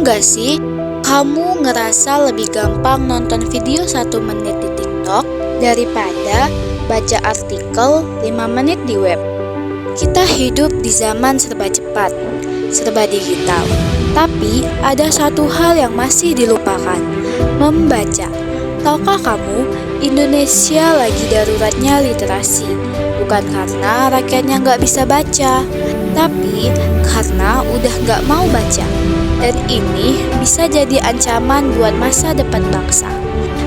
nggak sih, kamu ngerasa lebih gampang nonton video 1 menit di TikTok daripada baca artikel 5 menit di web? Kita hidup di zaman serba cepat, serba digital. Tapi ada satu hal yang masih dilupakan, membaca. Tahukah kamu, Indonesia lagi daruratnya literasi. Bukan karena rakyatnya nggak bisa baca, tapi karena udah nggak mau baca. Dan ini bisa jadi ancaman buat masa depan bangsa.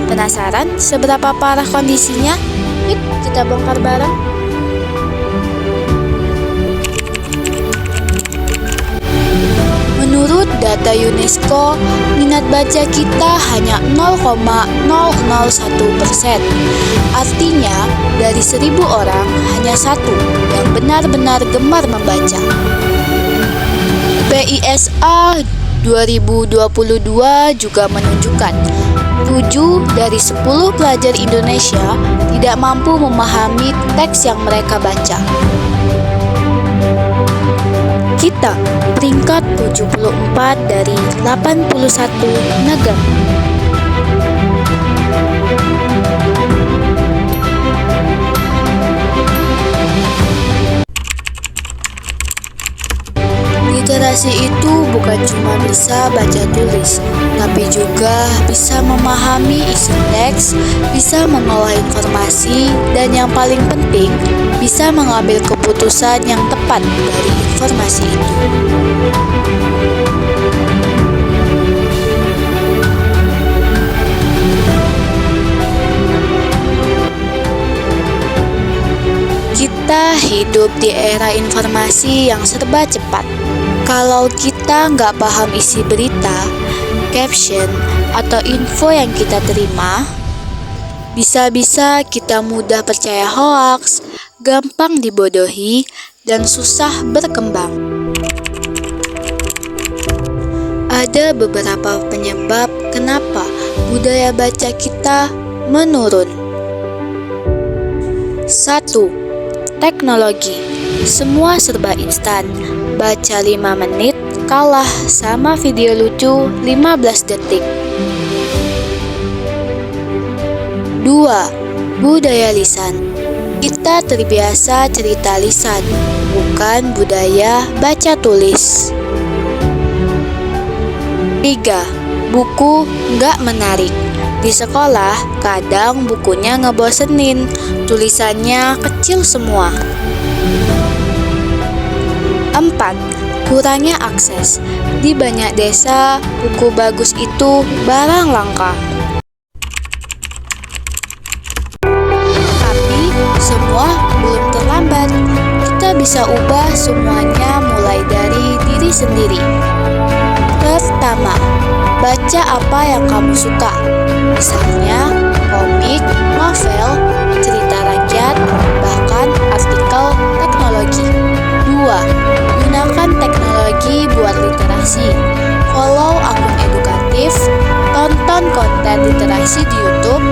Penasaran seberapa parah kondisinya? Yuk kita bongkar bareng. Menurut data UNESCO, minat baca kita hanya 0,001%. Artinya, dari 1.000 orang, hanya 1 yang benar-benar gemar membaca. PISA 2022 juga menunjukkan 7 dari 10 pelajar Indonesia tidak mampu memahami teks yang mereka baca. Kita peringkat 74 dari 81 negara. Literasi itu bukan cuma bisa baca tulis, tapi juga bisa memahami isi teks, bisa mengolah informasi, dan yang paling penting, bisa mengambil keputusan yang tepat dari informasi itu. Kita hidup di era informasi yang serba cepat. Kalau kita nggak paham isi berita, caption, atau info yang kita terima, bisa-bisa kita mudah percaya hoaks, gampang dibodohi, dan susah berkembang. Ada beberapa penyebab kenapa budaya baca kita menurun. 1. Teknologi. Semua serba instan. Baca 5 menit kalah sama video lucu 15 detik. 2. Budaya lisan. Kita terbiasa cerita lisan, bukan budaya baca tulis. 3. Buku nggak menarik. Di sekolah, kadang bukunya ngebosenin, tulisannya kecil semua. 4. Kurangnya akses. Di banyak desa, buku bagus itu barang langka. Tapi semua belum terlambat. Kita bisa ubah semuanya mulai dari diri sendiri. Pertama, baca apa yang kamu suka. Misalnya komik, novel, cerita rakyat, bahkan artikel teknologi. 2. Gunakan teknologi buat literasi. Follow akun edukatif, tonton konten literasi di YouTube.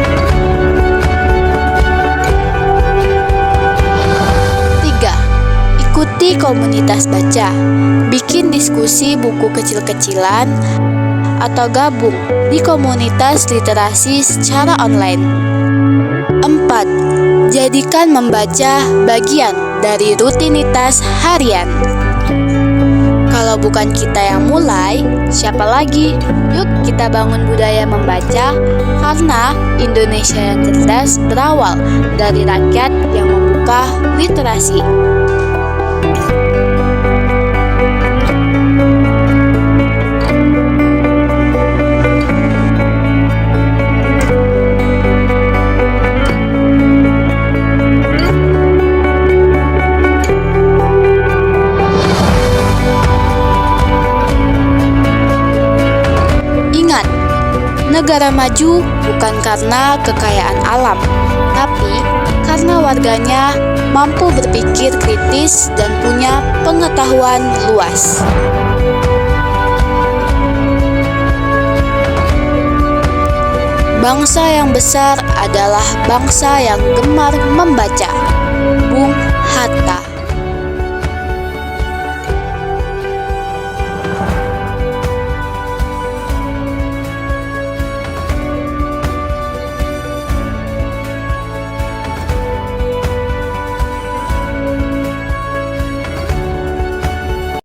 3. Ikuti komunitas baca. Bikin diskusi buku kecil-kecilan atau gabung di komunitas literasi secara online. 4. Jadikan membaca bagian dari rutinitas harian. Kalau bukan kita yang mulai, siapa lagi? Yuk kita bangun budaya membaca, karena Indonesia yang cerdas berawal dari rakyat yang membuka literasi. Negara maju bukan karena kekayaan alam, tapi karena warganya mampu berpikir kritis dan punya pengetahuan luas. Bangsa yang besar adalah bangsa yang gemar membaca. Bung Hatta.